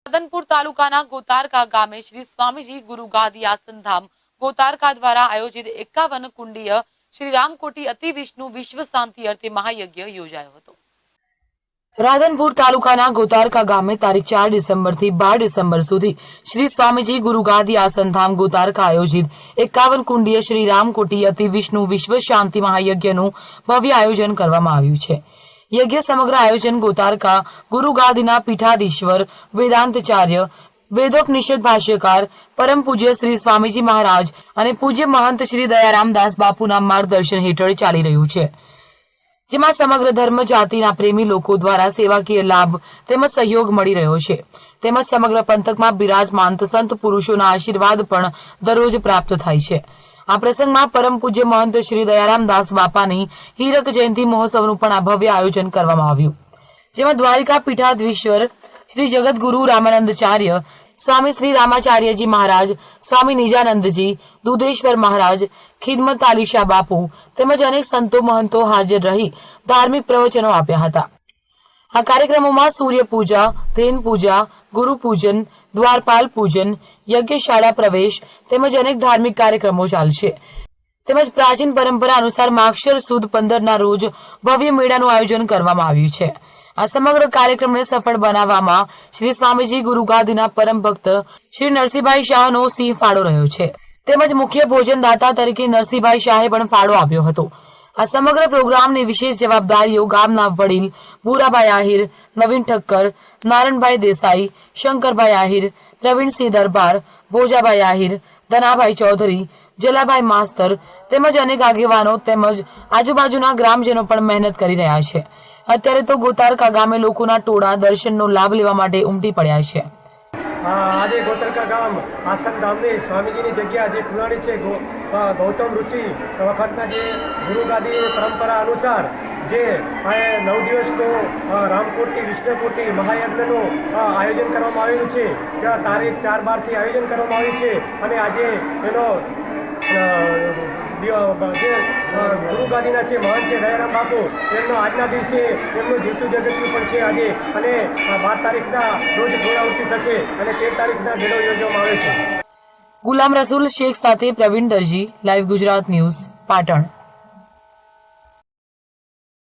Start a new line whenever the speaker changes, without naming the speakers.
રાધનપુર તાલુકાના ગોતારકા ગામે શ્રી સ્વામીજી ગુરુ ગાદી આસનધામ ગોતારકા દ્વારા આયોજિત 51 કુંડીય શ્રી રામકોટી અતિ વિષ્ણુ વિશ્વ શાંતિ અર્થે મહાયજ્ઞ યોજાયો હતો। રાધનપુર તાલુકાના ગોતારકા ગામે તારીખ 4 ડિસેમ્બરથી 12 ડિસેમ્બર સુધી શ્રી સ્વામીજી ગુરુ ગાદી આસનધામ ગોતારકા આયોજિત 51 કુંડીય શ્રી રામકોટી અતિ વિષ્ણુ વિશ્વ શાંતિ મહાયજ્ઞનું ભવ્ય આયોજન કરવામાં આવ્યું છે। यज्ञ समग्र आयोजन गोतारका गुरु गादीना पीठाधीश्वर वेदांताचार्य वेदोपनिषद भाष्यकार परम पूज्य श्री स्वामीजी महाराज અને પૂજ્ય महंत श्री दयारामदास बापूना मार्गदर्शन हेठળ ચાલી રહ્યું છે, જેમાં સમગ્ર ધર્મ જાતિના પ્રેમી લોકો દ્વારા સેવાકીય લાભ તેમજ સહયોગ મળી રહ્યો છે, તેમજ સમગ્ર પંથકમાં બિરાજમાન સંત પુરુષોના આશીર્વાદ પણ દરરોજ પ્રાપ્ત થાય છે। આ પ્રસંગમાં પરમ પૂજ્ય महंत श्री दयारामदास बापानी हीरक जयंती महोत्सवનું પણ આ ભવ્ય આયોજન કરવામાં આવ્યું, જેમાં દ્વારિકા પીઠાધીશ્વર શ્રી જગતગુરુ રામાનંદાચાર્ય स्वामी श्री रामाचार्य जी महाराज, स्वामी निजानंद जी, दूधेश्वर महाराज, खिदमत आलिशा बापू તેમજ અનેક સંતો મહંતો હાજર રહી ધાર્મિક પ્રવચનો આપ્યા હતા। આ કાર્યક્રમોમાં સૂર્ય પૂજા, ધેન પૂજા, ગુરુ પૂજન, દ્વારપાલ પૂજન, યજ્ઞશાળા પ્રવેશ તેમજ અનેક ધાર્મિક કાર્યક્રમો ચાલશે। તેમજ પ્રાચીન પરંપરા અનુસાર માગશર સુદ 15ના રોજ ભવ્ય મેળાનું આયોજન કરવામાં આવ્યું છે। આ સમગ્ર કાર્યક્રમને સફળ બનાવવામાં શ્રી સ્વામીજી ગુરુ ગાદીના પરમ ભક્ત શ્રી નરસિંહભાઈ શાહનો સિંહ ફાળો રહ્યો છે, તેમજ મુખ્ય ભોજનદાતા તરીકે નરસિંહભાઈ શાહે પણ ફાળો આપ્યો હતો। આ સમગ્ર પ્રોગ્રામની વિશેષ જવાબદારીઓ ગામના વડીલ ભૂરાભાઈ આહિર, નવીન ઠક્કર, નારણભાઈ દેસાઈ, શંકરભાઈ આહિર, પ્રવીણસિંહ દરબાર, ભોજાભાઈ આહિર, ધનાભાઈ ચૌધરી, જલાભાઈ માસ્તર તેમજ અનેક આગેવાનો તેમજ આજુબાજુના ગ્રામજનો પણ મહેનત કરી રહ્યા છે। અત્યારે તો ગોતારકા ગામે લોકોના ટોળા દર્શનનો લાભ લેવા માટે ઉમટી પડ્યા છે।
આજે ગોતારકા ગામ આસનધામની સ્વામીજીની જગ્યા જે પુરાણી છે, ગૌતમ ઋષિ વખતના જે ગુરુ ગાદી પરંપરા અનુસાર જે 9 દિવસનો રામકોટી વિષ્ણુકોટી મહાયજ્ઞનું આયોજન કરવામાં આવેલું છે, ત્યાં તારીખ 4/12થી આયોજન કરવામાં આવ્યું છે અને આજે એનો જે ગુરુ ગાદીના છે મહંત છે દયારામ બાપુ, એમનો આજના દિવસે એમનું જીવતું જગતનું પણ છે આજે, અને 12 તારીખના રોજ પૂર્ણાહુતિ થશે અને 13 તારીખના મેળો યોજવામાં આવે છે।
ગુલામ રસૂલ શેખ સાથે પ્રવીણ દરજી, લાઈવ ગુજરાત ન્યૂઝ, પાટણ।